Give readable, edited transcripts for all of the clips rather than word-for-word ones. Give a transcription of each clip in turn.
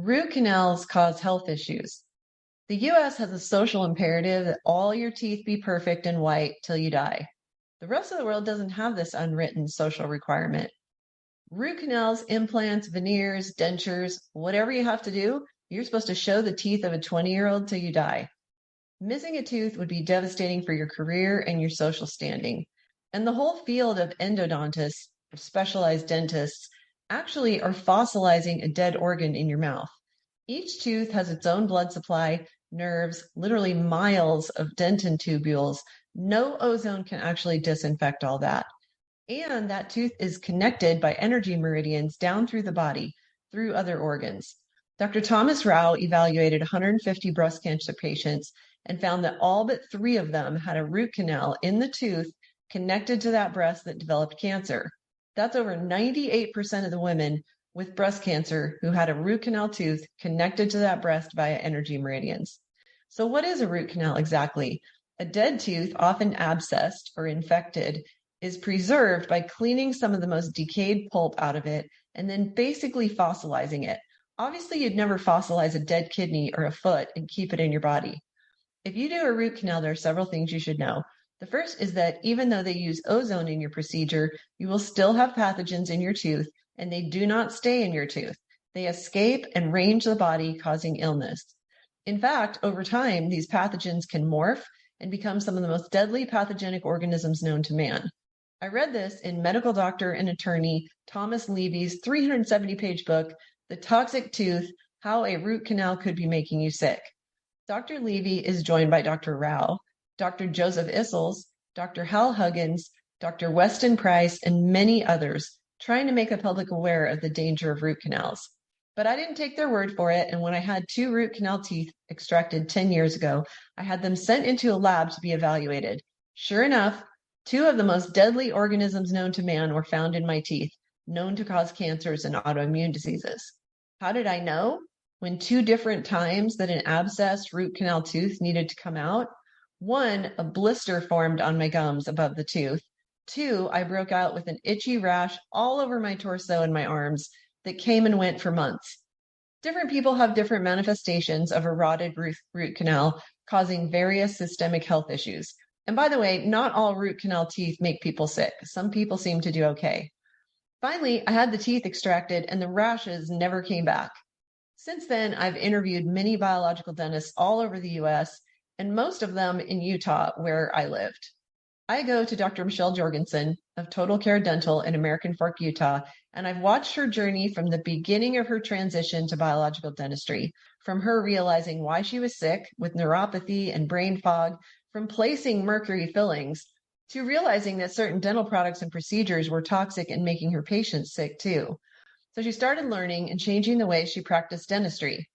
Root canals cause health issues. The US has a social imperative that all your teeth be perfect and white till you die. The rest of the world doesn't have this unwritten social requirement. Root canals, implants, veneers, dentures, whatever you have to do, you're supposed to show the teeth of a 20-year-old till you die. Missing a tooth would be devastating for your career and your social standing. And the whole field of endodontists, or specialized dentists, actually are fossilizing a dead organ in your mouth. Each tooth has its own blood supply, nerves, literally miles of dentin tubules. No ozone can actually disinfect all that. And that tooth is connected by energy meridians down through the body, through other organs. Dr. Thomas Rao evaluated 150 breast cancer patients and found that all but 3 of them had a root canal in the tooth connected to that breast that developed cancer. That's over 98% of the women with breast cancer who had a root canal tooth connected to that breast via energy meridians. So what is a root canal exactly? A dead tooth, often abscessed or infected, is preserved by cleaning some of the most decayed pulp out of it and then basically fossilizing it. Obviously, you'd never fossilize a dead kidney or a foot and keep it in your body. If you do a root canal, there are several things you should know. The first is that even though they use ozone in your procedure, you will still have pathogens in your tooth, and they do not stay in your tooth. They escape and range the body, causing illness. In fact, over time, these pathogens can morph and become some of the most deadly pathogenic organisms known to man. I read this in medical doctor and attorney Thomas Levy's 370-page book, The Toxic Tooth: How a Root Canal Could Be Making You Sick. Dr. Levy is joined by Dr. Rao, Dr. Joseph Issels, Dr. Hal Huggins, Dr. Weston Price, and many others, trying to make the public aware of the danger of root canals. But I didn't take their word for it, and when I had 2 root canal teeth extracted 10 years ago, I had them sent into a lab to be evaluated. Sure enough, 2 of the most deadly organisms known to man were found in my teeth, known to cause cancers and autoimmune diseases. How did I know? When 2 different times that an abscessed root canal tooth needed to come out. 1, a blister formed on my gums above the tooth. 2, I broke out with an itchy rash all over my torso and my arms that came and went for months. Different people have different manifestations of a rotted root canal, causing various systemic health issues. And by the way, not all root canal teeth make people sick. Some people seem to do okay. Finally, I had the teeth extracted and the rashes never came back. Since then, I've interviewed many biological dentists all over the US, and most of them in Utah, where I lived. I go to Dr. Michelle Jorgensen of Total Care Dental in American Fork, Utah, and I've watched her journey from the beginning of her transition to biological dentistry, from her realizing why she was sick with neuropathy and brain fog, from placing mercury fillings, to realizing that certain dental products and procedures were toxic and making her patients sick too. So she started learning and changing the way she practiced dentistry.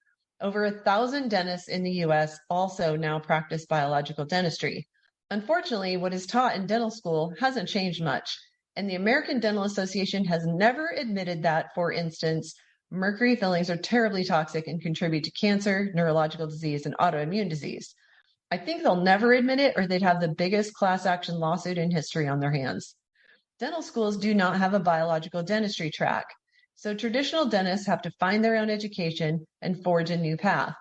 Over 1,000 dentists in the US also now practice biological dentistry. Unfortunately, what is taught in dental school hasn't changed much, and the American Dental Association has never admitted that, for instance, mercury fillings are terribly toxic and contribute to cancer, neurological disease, and autoimmune disease. I think they'll never admit it, or they'd have the biggest class action lawsuit in history on their hands. Dental schools do not have a biological dentistry track, so traditional dentists have to find their own education and forge a new path.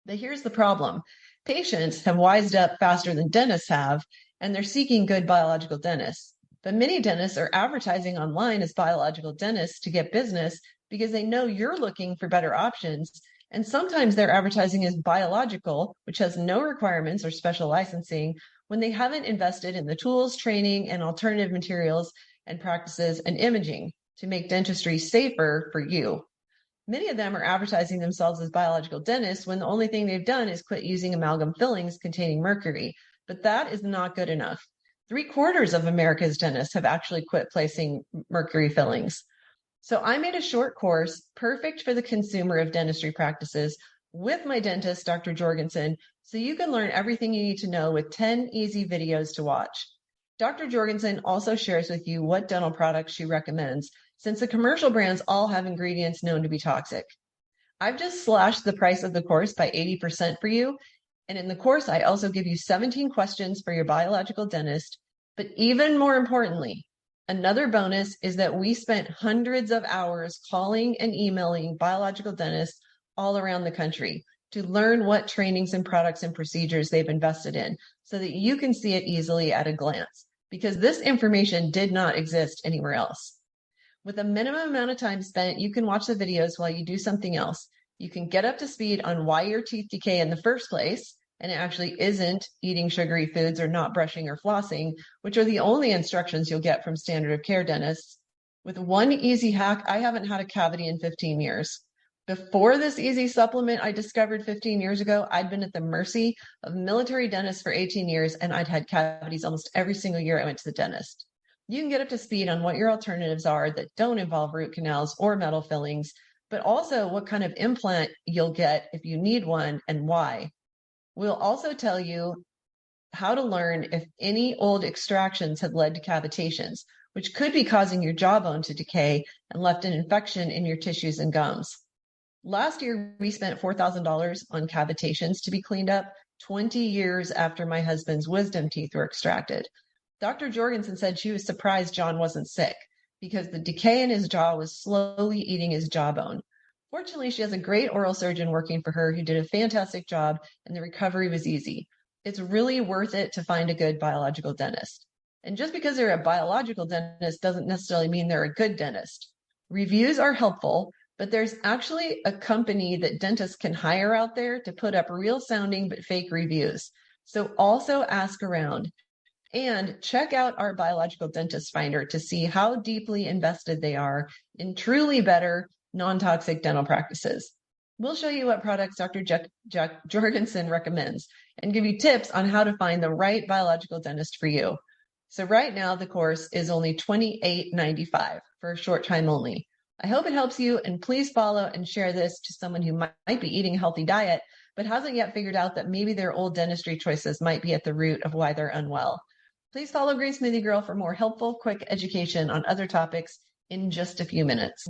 But here's the problem. Patients have wised up faster than dentists have, and they're seeking good biological dentists. But many dentists are advertising online as biological dentists to get business because they know you're looking for better options. And sometimes they're advertising as biological, which has no requirements or special licensing, when they haven't invested in the tools, training, and alternative materials and practices and imaging to make dentistry safer for you. Many of them are advertising themselves as biological dentists when the only thing they've done is quit using amalgam fillings containing mercury. But that is not good enough. 3/4 of America's dentists have actually quit placing mercury fillings. So I made a short course perfect for the consumer of dentistry practices with my dentist, Dr. Jorgensen, so you can learn everything you need to know with 10 easy videos to watch. Dr. Jorgensen also shares with you what dental products she recommends, since the commercial brands all have ingredients known to be toxic. I've just slashed the price of the course by 80% for you. And in the course, I also give you 17 questions for your biological dentist. But even more importantly, another bonus is that we spent hundreds of hours calling and emailing biological dentists all around the country to learn what trainings and products and procedures they've invested in so that you can see it easily at a glance, because this information did not exist anywhere else. With a minimum amount of time spent, you can watch the videos while you do something else. You can get up to speed on why your teeth decay in the first place, and it actually isn't eating sugary foods or not brushing or flossing, which are the only instructions you'll get from standard of care dentists. With one easy hack, I haven't had a cavity in 15 years. Before this easy supplement I discovered 15 years ago, I'd been at the mercy of military dentists for 18 years, and I'd had cavities almost every single year I went to the dentist. You can get up to speed on what your alternatives are that don't involve root canals or metal fillings, but also what kind of implant you'll get if you need one and why. We'll also tell you how to learn if any old extractions have led to cavitations, which could be causing your jawbone to decay and left an infection in your tissues and gums. Last year, we spent $4,000 on cavitations to be cleaned up 20 years after my husband's wisdom teeth were extracted. Dr. Jorgensen said she was surprised John wasn't sick because the decay in his jaw was slowly eating his jawbone. Fortunately, she has a great oral surgeon working for her who did a fantastic job, and the recovery was easy. It's really worth it to find a good biological dentist. And just because they're a biological dentist doesn't necessarily mean they're a good dentist. Reviews are helpful, but there's actually a company that dentists can hire out there to put up real sounding but fake reviews. So also ask around and check out our biological dentist finder to see how deeply invested they are in truly better non-toxic dental practices. We'll show you what products Dr. Jorgensen recommends and give you tips on how to find the right biological dentist for you. So right now, the course is only $28.95 for a short time only. I hope it helps you, and please follow and share this to someone who might be eating a healthy diet, but hasn't yet figured out that maybe their old dentistry choices might be at the root of why they're unwell. Please follow Green Smoothie Girl for more helpful, quick education on other topics in just a few minutes.